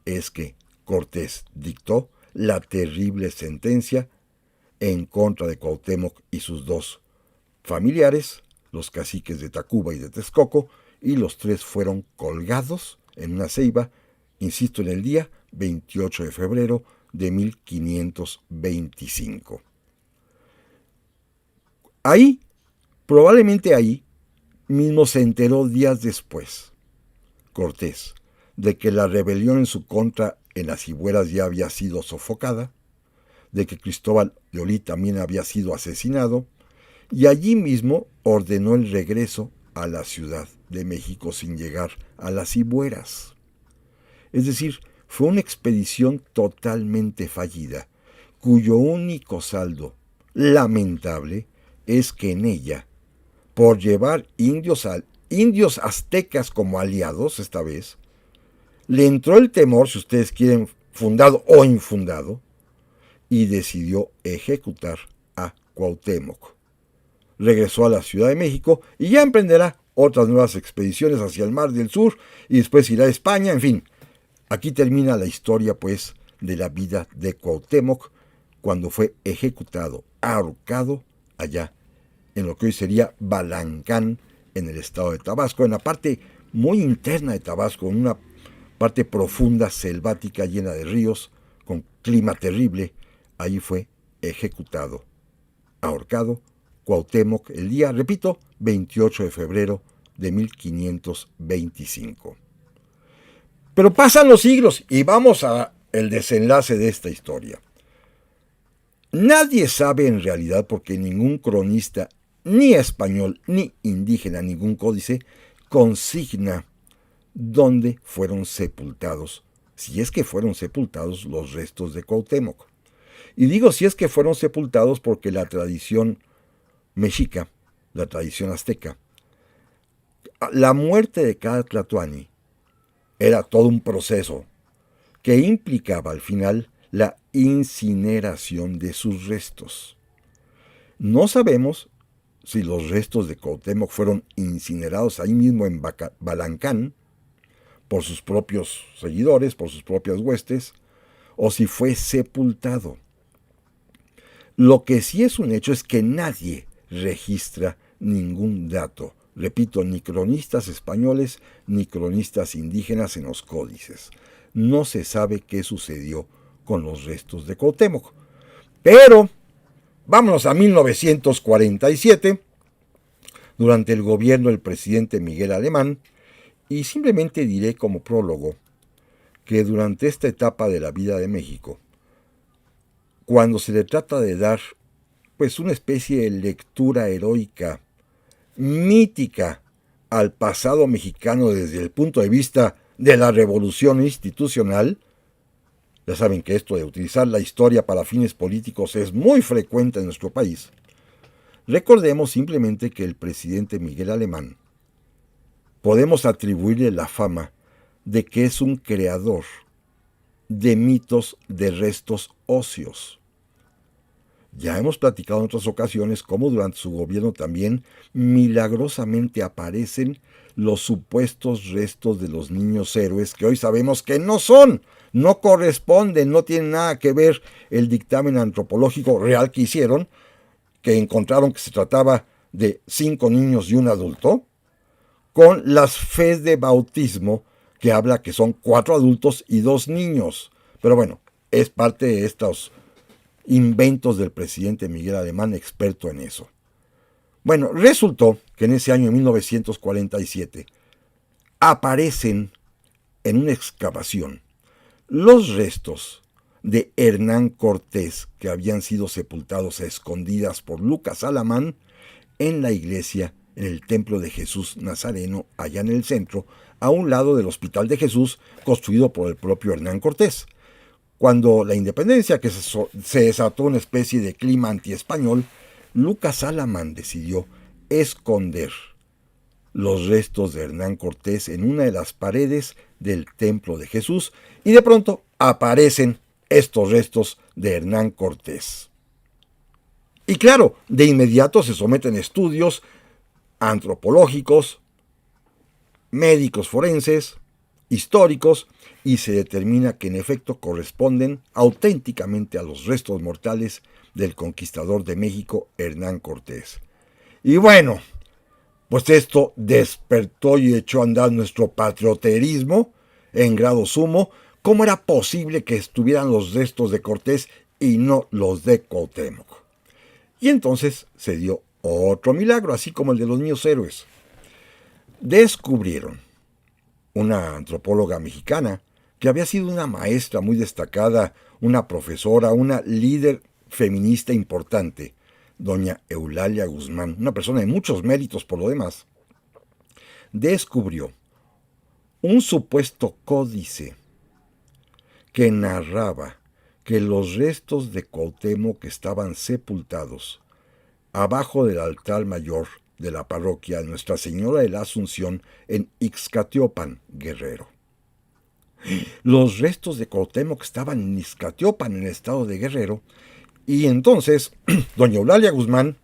[SPEAKER 1] es que Cortés dictó la terrible sentencia en contra de Cuauhtémoc y sus 2 familiares, los caciques de Tacuba y de Texcoco, y los 3 fueron colgados en una ceiba, insisto, en el día 28 de febrero de 1525. Ahí, probablemente ahí, mismo se enteró días después, Cortés, de que la rebelión en su contra en las Cibueras ya había sido sofocada, de que Cristóbal de Olí también había sido asesinado, y allí mismo ordenó el regreso a la Ciudad de México sin llegar a las Cibueras. Es decir, fue una expedición totalmente fallida, cuyo único saldo lamentable es que en ella, por llevar indios aztecas como aliados esta vez, le entró el temor, si ustedes quieren, fundado o infundado, y decidió ejecutar a Cuauhtémoc. Regresó a la Ciudad de México y ya emprenderá otras nuevas expediciones hacia el Mar del Sur y después irá a España, en fin. Aquí termina la historia, pues, de la vida de Cuauhtémoc cuando fue ejecutado, ahorcado, allá en lo que hoy sería Balancán, en el estado de Tabasco, en la parte muy interna de Tabasco, en una parte profunda, selvática, llena de ríos, con clima terrible. Ahí fue ejecutado, ahorcado, Cuauhtémoc, el día, repito, 28 de febrero de 1525. Pero pasan los siglos y vamos a el desenlace de esta historia. Nadie sabe en realidad, porque ningún cronista, ni español, ni indígena, ningún códice, consigna dónde fueron sepultados, si es que fueron sepultados los restos de Cuauhtémoc. Y digo si es que fueron sepultados porque la tradición mexica, la tradición azteca, la muerte de cada tlatoani era todo un proceso que implicaba al final la incineración de sus restos. No sabemos si los restos de Cuauhtémoc fueron incinerados ahí mismo en Balancán por sus propios seguidores, por sus propias huestes, o si fue sepultado. Lo que sí es un hecho es que nadie registra ningún dato, repito, ni cronistas españoles ni cronistas indígenas en los códices. No se sabe qué sucedió con los restos de Cuauhtémoc. Pero vámonos a 1947, durante el gobierno del presidente Miguel Alemán, y simplemente diré como prólogo que durante esta etapa de la vida de México, cuando se le trata de dar pues una especie de lectura heroica, mítica, al pasado mexicano desde el punto de vista de la revolución institucional, ya saben que esto de utilizar la historia para fines políticos es muy frecuente en nuestro país. Recordemos simplemente que el presidente Miguel Alemán podemos atribuirle la fama de que es un creador de mitos de restos óseos. Ya hemos platicado en otras ocasiones cómo durante su gobierno también milagrosamente aparecen los supuestos restos de los niños héroes que hoy sabemos que no son, no corresponden, no tienen nada que ver el dictamen antropológico real que hicieron, que encontraron que se trataba de 5 niños y un adulto, con las fes de bautismo que habla que son 4 adultos y 2 niños. Pero bueno, es parte de estos inventos del presidente Miguel Alemán, experto en eso. Bueno, resultó que en ese año de 1947 aparecen en una excavación los restos de Hernán Cortés que habían sido sepultados a escondidas por Lucas Alamán en la iglesia, en el templo de Jesús Nazareno, allá en el centro, a un lado del Hospital de Jesús, construido por el propio Hernán Cortés. Cuando la independencia, que se desató una especie de clima antiespañol, Lucas Alamán decidió esconder los restos de Hernán Cortés en una de las paredes del templo de Jesús, y de pronto aparecen estos restos de Hernán Cortés. Y claro, de inmediato se someten estudios antropológicos, médicos forenses, históricos, y se determina que en efecto corresponden auténticamente a los restos mortales del conquistador de México, Hernán Cortés. Y bueno, pues esto despertó y echó a andar nuestro patrioterismo en grado sumo. ¿Cómo era posible que estuvieran los restos de Cortés y no los de Cuauhtémoc? Y entonces se dio otro milagro, así como el de los niños héroes. Descubrieron una antropóloga mexicana que había sido una maestra muy destacada, una profesora, una líder feminista importante, doña Eulalia Guzmán, una persona de muchos méritos por lo demás, descubrió un supuesto códice que narraba que los restos de Cuauhtémoc estaban sepultados abajo del altar mayor de la parroquia Nuestra Señora de la Asunción en Ixcatiopan, Guerrero. Los restos de Cuauhtémoc estaban en Ixcatiopan, en el estado de Guerrero, y entonces doña Eulalia Guzmán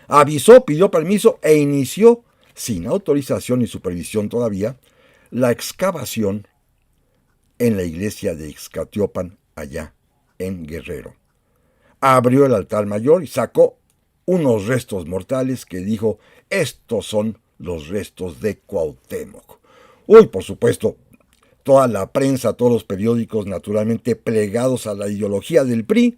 [SPEAKER 1] avisó, pidió permiso e inició, sin autorización ni supervisión todavía, la excavación en la iglesia de Ixcatiopan, allá en Guerrero. Abrió el altar mayor y sacó unos restos mortales que dijo: estos son los restos de Cuauhtémoc. Uy, por supuesto, toda la prensa, todos los periódicos, naturalmente plegados a la ideología del PRI,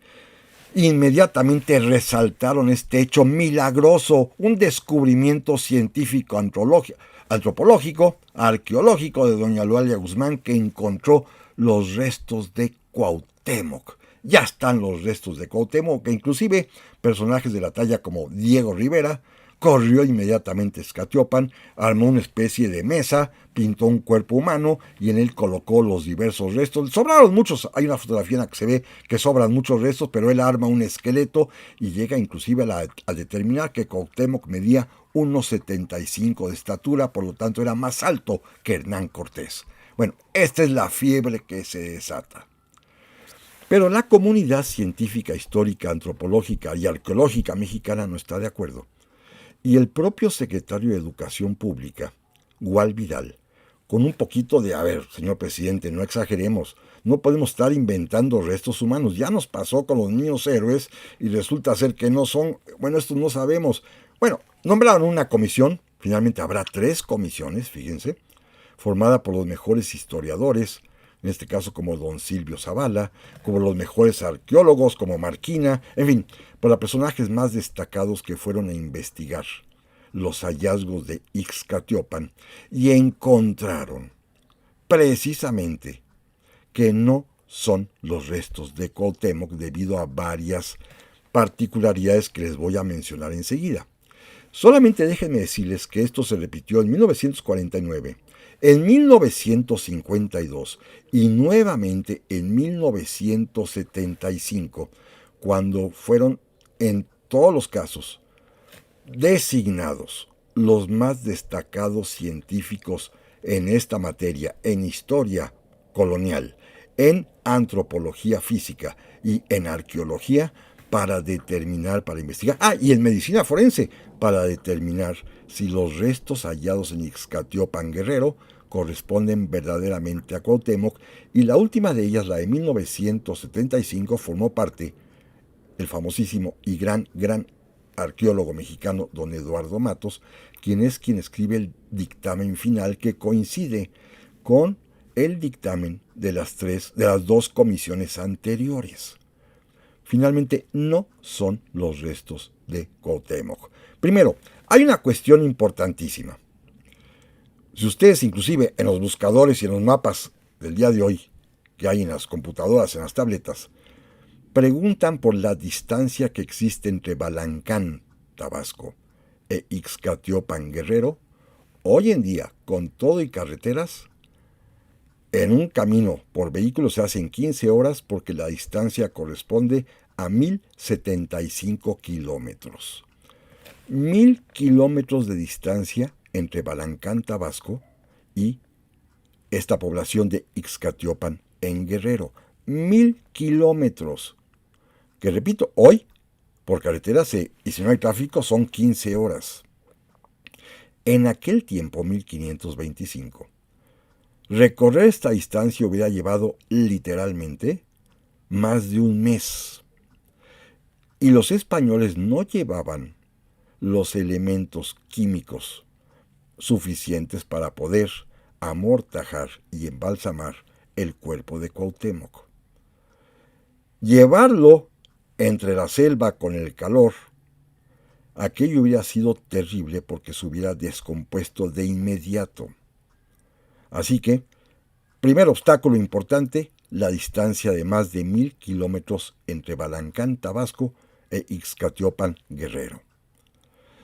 [SPEAKER 1] inmediatamente resaltaron este hecho milagroso, un descubrimiento científico, antropológico, arqueológico de doña Eulalia Guzmán, que encontró los restos de Cuauhtémoc. Ya están los restos de Cuauhtémoc, que inclusive personajes de la talla como Diego Rivera corrió inmediatamente a Ixcatiopan, armó una especie de mesa, pintó un cuerpo humano y en él colocó los diversos restos. Sobraron muchos, hay una fotografía en la que se ve que sobran muchos restos, pero él arma un esqueleto y llega inclusive a determinar que Cuauhtémoc medía 1,75 de estatura, por lo tanto era más alto que Hernán Cortés. Bueno, esta es la fiebre que se desata. Pero la comunidad científica, histórica, antropológica y arqueológica mexicana no está de acuerdo. Y el propio secretario de Educación Pública, Gual Vidal, con un poquito de, a ver, señor presidente, no exageremos, no podemos estar inventando restos humanos. Ya nos pasó con los niños héroes y resulta ser que no son, bueno, esto no sabemos. Bueno, nombraron una comisión, finalmente habrá 3 comisiones, fíjense, formada por los mejores historiadores, en este caso como don Silvio Zavala, como los mejores arqueólogos como Marquina, en fin, por los personajes más destacados que fueron a investigar los hallazgos de Ixcatiopan y encontraron precisamente que no son los restos de Cuauhtémoc debido a varias particularidades que les voy a mencionar enseguida. Solamente déjenme decirles que esto se repitió en 1949, en 1952 y nuevamente en 1975, cuando fueron en todos los casos designados los más destacados científicos en esta materia, en historia colonial, en antropología física y en arqueología para investigar, y en medicina forense, para determinar si los restos hallados en Ixcatiopan, Guerrero, corresponden verdaderamente a Cuauhtémoc, y la última de ellas, la de 1975, formó parte el famosísimo y gran arqueólogo mexicano don Eduardo Matos, quien escribe el dictamen final que coincide con el dictamen de las dos comisiones anteriores. Finalmente, no son los restos de Cuauhtémoc. Primero, hay una cuestión importantísima. Si ustedes, inclusive en los buscadores y en los mapas del día de hoy que hay en las computadoras, en las tabletas, preguntan por la distancia que existe entre Balancán, Tabasco, e Ixcatiopan, Guerrero, hoy en día, con todo y carreteras, en un camino por vehículo se hacen 15 horas porque la distancia corresponde a 1,075 kilómetros. 1,000 kilómetros de distancia entre Balancán, Tabasco, y esta población de Ixcatiopan en Guerrero. 1,000 kilómetros. Que repito, hoy por carretera y si no hay tráfico son 15 horas. En aquel tiempo, 1525, recorrer esta distancia hubiera llevado literalmente más de un mes. Y los españoles no llevaban los elementos químicos suficientes para poder amortajar y embalsamar el cuerpo de Cuauhtémoc. Llevarlo entre la selva con el calor, aquello hubiera sido terrible porque se hubiera descompuesto de inmediato. Así que, primer obstáculo importante, la distancia de más de 1,000 kilómetros entre Balancán, Tabasco, e Ixcatiopan, Guerrero.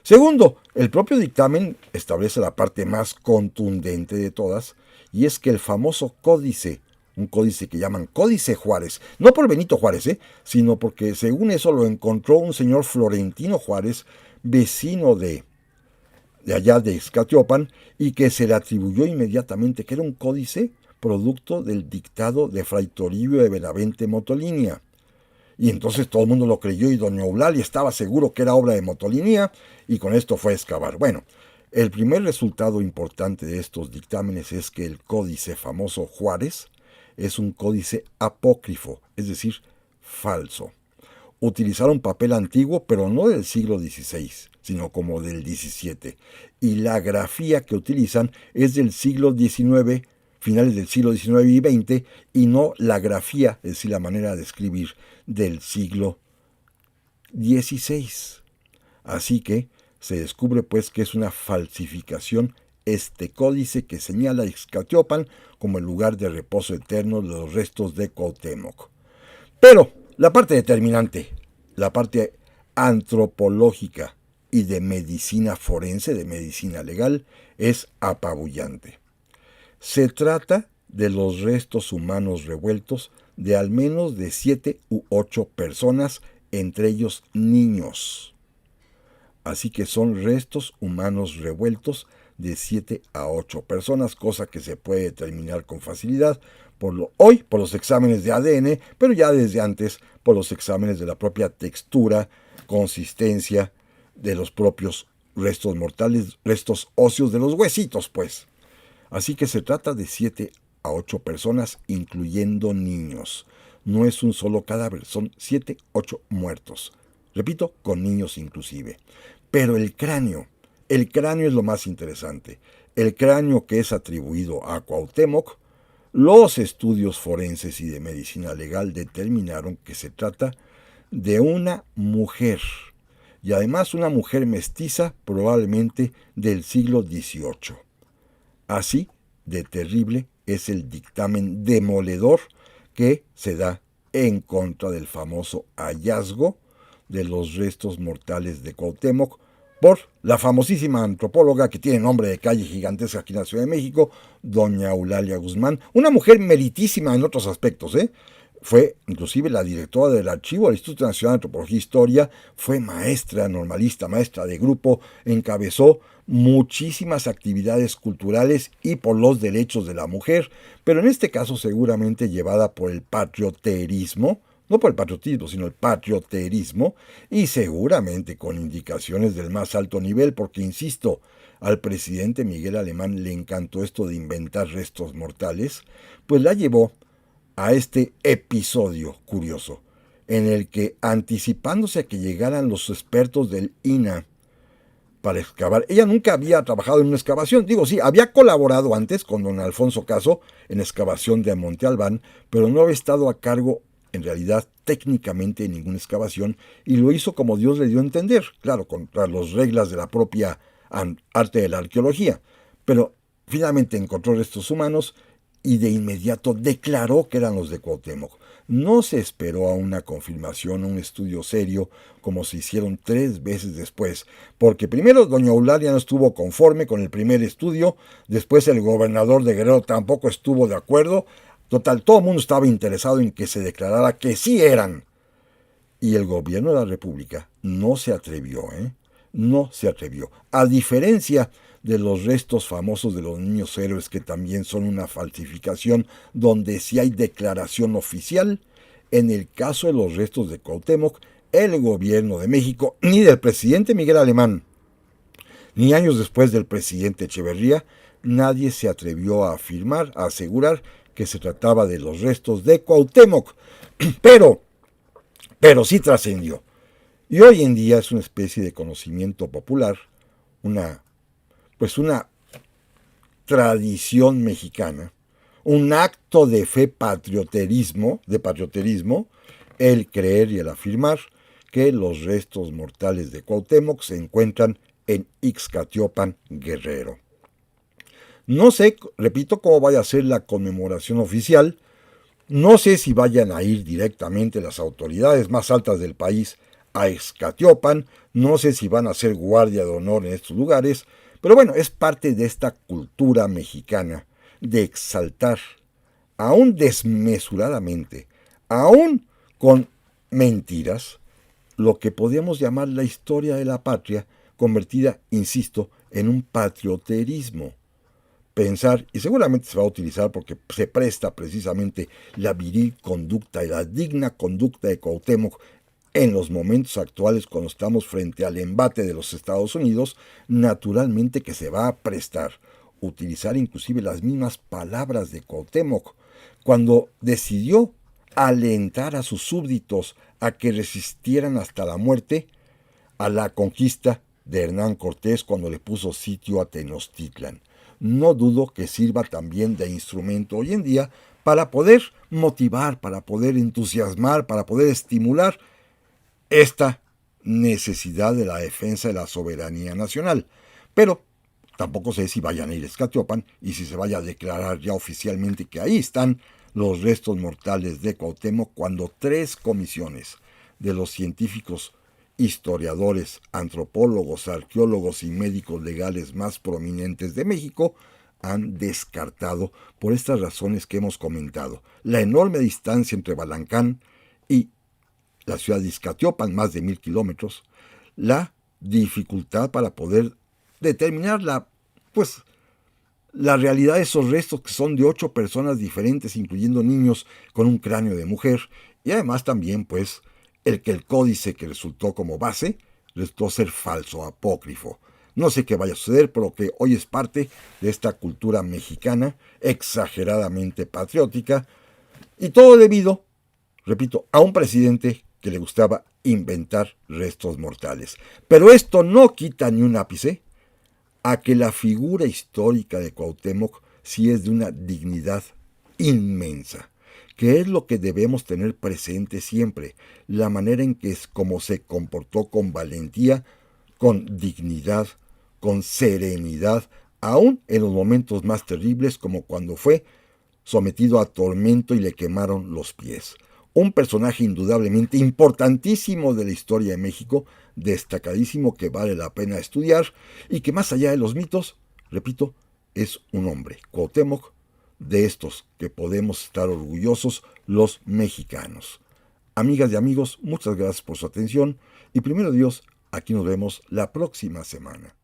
[SPEAKER 1] Segundo, el propio dictamen establece la parte más contundente de todas, y es que el famoso códice, un códice que llaman Códice Juárez, no por Benito Juárez, sino porque según eso lo encontró un señor Florentino Juárez, vecino de allá de Ixcatiopan, y que se le atribuyó inmediatamente que era un códice producto del dictado de Fray Toribio de Benavente Motolinia. Y entonces todo el mundo lo creyó y doña Eulalia estaba seguro que era obra de Motolinia, y con esto fue a excavar. Bueno, el primer resultado importante de estos dictámenes es que el códice famoso Juárez es un códice apócrifo, es decir, falso. Utilizaron papel antiguo, pero no del siglo XVI, sino como del XVII. Y la grafía que utilizan es del siglo XIX, finales del siglo XIX y XX, y no la grafía, es decir, la manera de escribir del siglo XVI. Así que se descubre pues que es una falsificación este códice que señala a Ixcatiopan como el lugar de reposo eterno de los restos de Cuauhtémoc. Pero la parte determinante, la parte antropológica y de medicina forense, de medicina legal, es apabullante. Se trata de los restos humanos revueltos de al menos de 7 u 8 personas, entre ellos niños. Así que son restos humanos revueltos de 7 a 8 personas, cosa que se puede determinar con facilidad hoy por los exámenes de ADN, pero ya desde antes por los exámenes de la propia textura, consistencia de los propios restos mortales, restos óseos de los huesitos, pues. Así que se trata de 7 a 8 personas, incluyendo niños. No es un solo cadáver, son 7, 8 muertos. Repito, con niños inclusive. Pero el cráneo es lo más interesante. El cráneo que es atribuido a Cuauhtémoc, los estudios forenses y de medicina legal determinaron que se trata de una mujer. Y además una mujer mestiza, probablemente del siglo XVIII. Así de terrible es el dictamen demoledor que se da en contra del famoso hallazgo de los restos mortales de Cuauhtémoc por la famosísima antropóloga que tiene nombre de calle gigantesca aquí en la Ciudad de México, doña Eulalia Guzmán, una mujer meritísima en otros aspectos, Fue inclusive la directora del archivo del Instituto Nacional de Antropología e Historia, fue maestra normalista, maestra de grupo, encabezó muchísimas actividades culturales y por los derechos de la mujer, pero en este caso seguramente llevada por el patrioterismo, no por el patriotismo, sino el patrioterismo, y seguramente con indicaciones del más alto nivel, porque insisto, al presidente Miguel Alemán le encantó esto de inventar restos mortales, pues la llevó a este episodio curioso, en el que, anticipándose a que llegaran los expertos del INAH para excavar, ella nunca había trabajado en una excavación, digo sí, había colaborado antes con don Alfonso Caso en excavación de Monte Albán, pero no había estado a cargo, en realidad, técnicamente en ninguna excavación, y lo hizo como Dios le dio a entender, claro, contra las reglas de la propia arte de la arqueología, pero finalmente encontró restos humanos y de inmediato declaró que eran los de Cuauhtémoc. No se esperó a una confirmación, a un estudio serio, como se hicieron 3 veces después, porque primero doña Eulalia no estuvo conforme con el primer estudio, después el gobernador de Guerrero tampoco estuvo de acuerdo, total, todo el mundo estaba interesado en que se declarara que sí eran. Y el gobierno de la República no se atrevió, no se atrevió. A diferencia de los restos famosos de los niños héroes, que también son una falsificación, donde sí hay declaración oficial, en el caso de los restos de Cuauhtémoc, el gobierno de México, ni del presidente Miguel Alemán, ni años después del presidente Echeverría, nadie se atrevió a afirmar, a asegurar que se trataba de los restos de Cuauhtémoc. Pero sí trascendió. Y hoy en día es una especie de conocimiento popular, una tradición mexicana, un acto de fe de patrioterismo, el creer y el afirmar que los restos mortales de Cuauhtémoc se encuentran en Ixcatiopan, Guerrero. No sé, repito, cómo vaya a ser la conmemoración oficial, no sé si vayan a ir directamente las autoridades más altas del país a Ixcatiopan, no sé si van a hacer guardia de honor en estos lugares, pero bueno, es parte de esta cultura mexicana de exaltar, aún desmesuradamente, aún con mentiras, lo que podríamos llamar la historia de la patria, convertida, insisto, en un patrioterismo. Pensar, y seguramente se va a utilizar porque se presta precisamente la viril conducta y la digna conducta de Cuauhtémoc en los momentos actuales, cuando estamos frente al embate de los Estados Unidos, naturalmente que se va a prestar utilizar inclusive las mismas palabras de Cuauhtémoc, cuando decidió alentar a sus súbditos a que resistieran hasta la muerte a la conquista de Hernán Cortés cuando le puso sitio a Tenochtitlan. No dudo que sirva también de instrumento hoy en día para poder motivar, para poder entusiasmar, para poder estimular esta necesidad de la defensa de la soberanía nacional. Pero tampoco sé si vayan a ir a Ixcatiopan y si se vaya a declarar ya oficialmente que ahí están los restos mortales de Cuauhtémoc, cuando 3 comisiones de los científicos, historiadores, antropólogos, arqueólogos y médicos legales más prominentes de México han descartado, por estas razones que hemos comentado, la enorme distancia entre Balancán y la ciudad de Ixcatiopan, más de 1000 kilómetros, la dificultad para poder determinar la realidad de esos restos, que son de 8 personas diferentes, incluyendo niños con un cráneo de mujer, y además también el que el códice que resultó como base resultó ser falso, apócrifo. No sé qué vaya a suceder, pero que hoy es parte de esta cultura mexicana exageradamente patriótica, y todo debido, repito, a un presidente que le gustaba inventar restos mortales. Pero esto no quita ni un ápice a que la figura histórica de Cuauhtémoc sí es de una dignidad inmensa, que es lo que debemos tener presente siempre, la manera en que es como se comportó con valentía, con dignidad, con serenidad, aún en los momentos más terribles, como cuando fue sometido a tormento y le quemaron los pies. Un personaje indudablemente importantísimo de la historia de México, destacadísimo, que vale la pena estudiar y que, más allá de los mitos, repito, es un hombre, Cuauhtémoc, de estos que podemos estar orgullosos los mexicanos. Amigas y amigos, muchas gracias por su atención y primero Dios, aquí nos vemos la próxima semana.